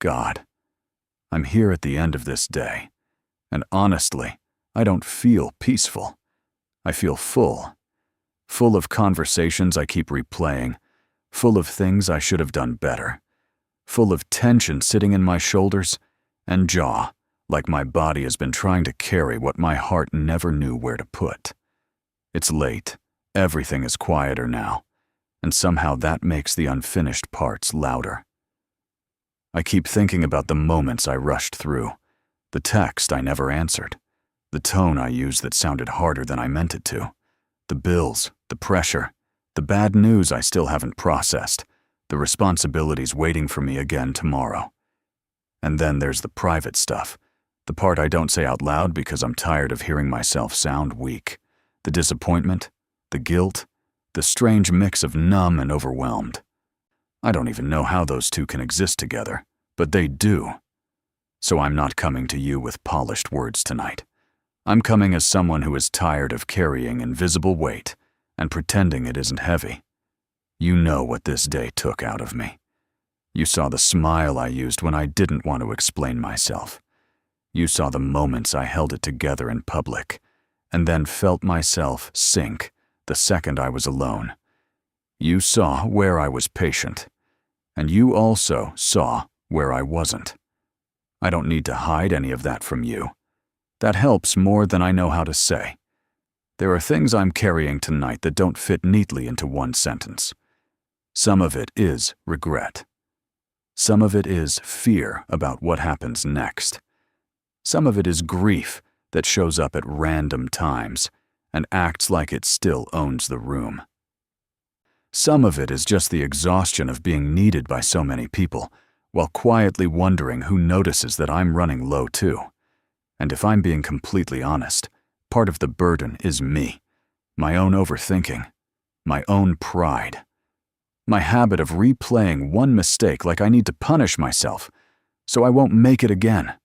God, I'm here at the end of this day, and honestly, I don't feel peaceful. I feel full of conversations I keep replaying, full of things I should have done better, full of tension sitting in my shoulders and jaw, like my body has been trying to carry what my heart never knew where to put. It's late, everything is quieter now, and somehow that makes the unfinished parts louder. I keep thinking about the moments I rushed through, the text I never answered, the tone I used that sounded harder than I meant it to, the bills, the pressure, the bad news I still haven't processed, the responsibilities waiting for me again tomorrow. And then there's the private stuff, the part I don't say out loud because I'm tired of hearing myself sound weak, the disappointment, the guilt, the strange mix of numb and overwhelmed. I don't even know how those two can exist together, but they do. So I'm not coming to you with polished words tonight. I'm coming as someone who is tired of carrying invisible weight and pretending it isn't heavy. You know what this day took out of me. You saw the smile I used when I didn't want to explain myself. You saw the moments I held it together in public, and then felt myself sink the second I was alone. You saw where I was patient, and you also saw where I wasn't. I don't need to hide any of that from you. That helps more than I know how to say. There are things I'm carrying tonight that don't fit neatly into one sentence. Some of it is regret. Some of it is fear about what happens next. Some of it is grief that shows up at random times and acts like it still owns the room. Some of it is just the exhaustion of being needed by so many people, while quietly wondering who notices that I'm running low too. And if I'm being completely honest, part of the burden is me, my own overthinking, my own pride, my habit of replaying one mistake like I need to punish myself, so I won't make it again.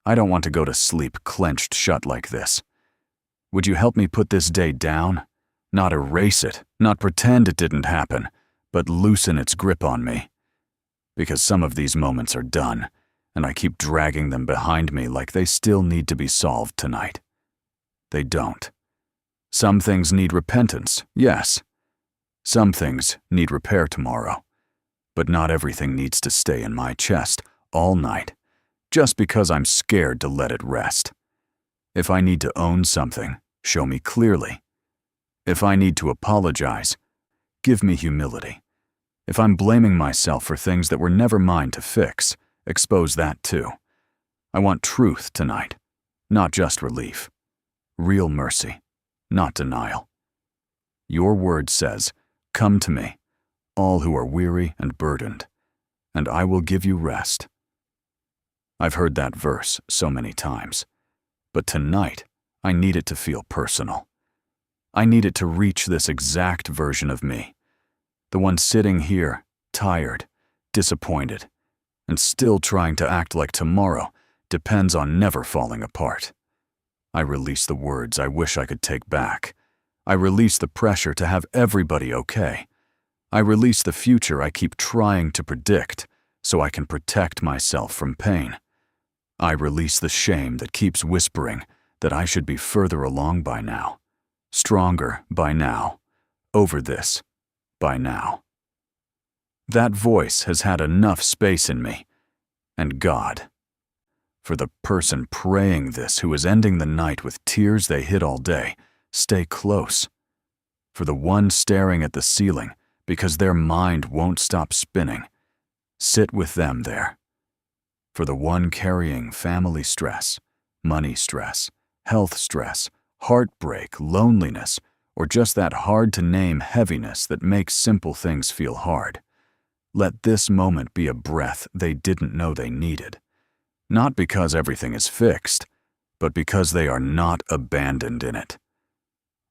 I don't want to go to sleep clenched shut like this. Would you help me put this day down? Not erase it, not pretend it didn't happen, but loosen its grip on me. Because some of these moments are done, and I keep dragging them behind me like they still need to be solved tonight. They don't. Some things need repentance, yes. Some things need repair tomorrow. But not everything needs to stay in my chest all night, just because I'm scared to let it rest. If I need to own something, show me clearly. If I need to apologize, give me humility. If I'm blaming myself for things that were never mine to fix, expose that too. I want truth tonight, not just relief. Real mercy, not denial. Your word says, "Come to me, all who are weary and burdened, and I will give you rest." I've heard that verse so many times, but tonight I need it to feel personal. I need it to reach this exact version of me, the one sitting here, tired, disappointed, and still trying to act like tomorrow depends on never falling apart. I release the words I wish I could take back. I release the pressure to have everybody okay. I release the future I keep trying to predict so I can protect myself from pain. I release the shame that keeps whispering that I should be further along by now, stronger by now, over this by now. That voice has had enough space in me, and God, for the person praying this who is ending the night with tears they hid all day, stay close. For the one staring at the ceiling because their mind won't stop spinning, sit with them there. For the one carrying family stress, money stress, health stress, heartbreak, loneliness, or just that hard-to-name heaviness that makes simple things feel hard, let this moment be a breath they didn't know they needed. Not because everything is fixed, but because they are not abandoned in it.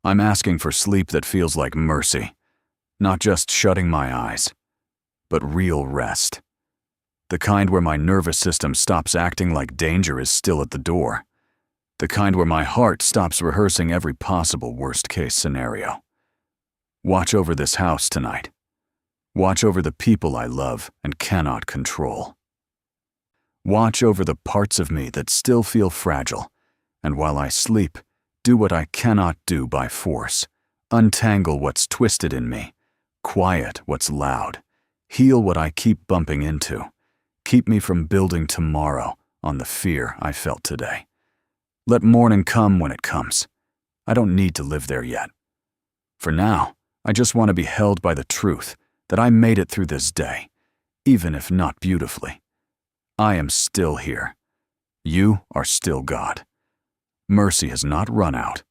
I'm asking for sleep that feels like mercy, not just shutting my eyes, but real rest. The kind where my nervous system stops acting like danger is still at the door. The kind where my heart stops rehearsing every possible worst-case scenario. Watch over this house tonight. Watch over the people I love and cannot control. Watch over the parts of me that still feel fragile, and while I sleep, do what I cannot do by force. Untangle what's twisted in me, quiet what's loud, heal what I keep bumping into. Keep me from building tomorrow on the fear I felt today. Let morning come when it comes. I don't need to live there yet. For now, I just want to be held by the truth that I made it through this day, even if not beautifully. I am still here. You are still God. Mercy has not run out.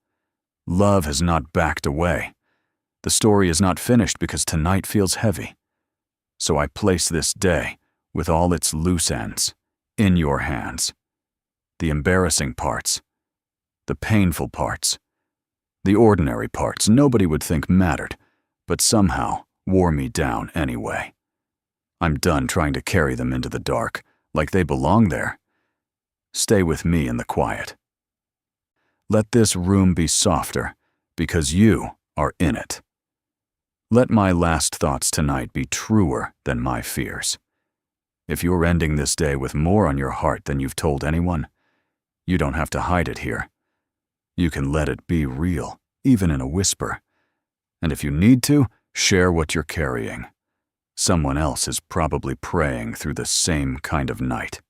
Love has not backed away. The story is not finished because tonight feels heavy. So I place this day, with all its loose ends, in your hands. The embarrassing parts, the painful parts, the ordinary parts nobody would think mattered, but somehow wore me down anyway. I'm done trying to carry them into the dark, like they belong there. Stay with me in the quiet. Let this room be softer, because you are in it. Let my last thoughts tonight be truer than my fears. If you're ending this day with more on your heart than you've told anyone, you don't have to hide it here. You can let it be real, even in a whisper. And if you need to, share what you're carrying. Someone else is probably praying through the same kind of night.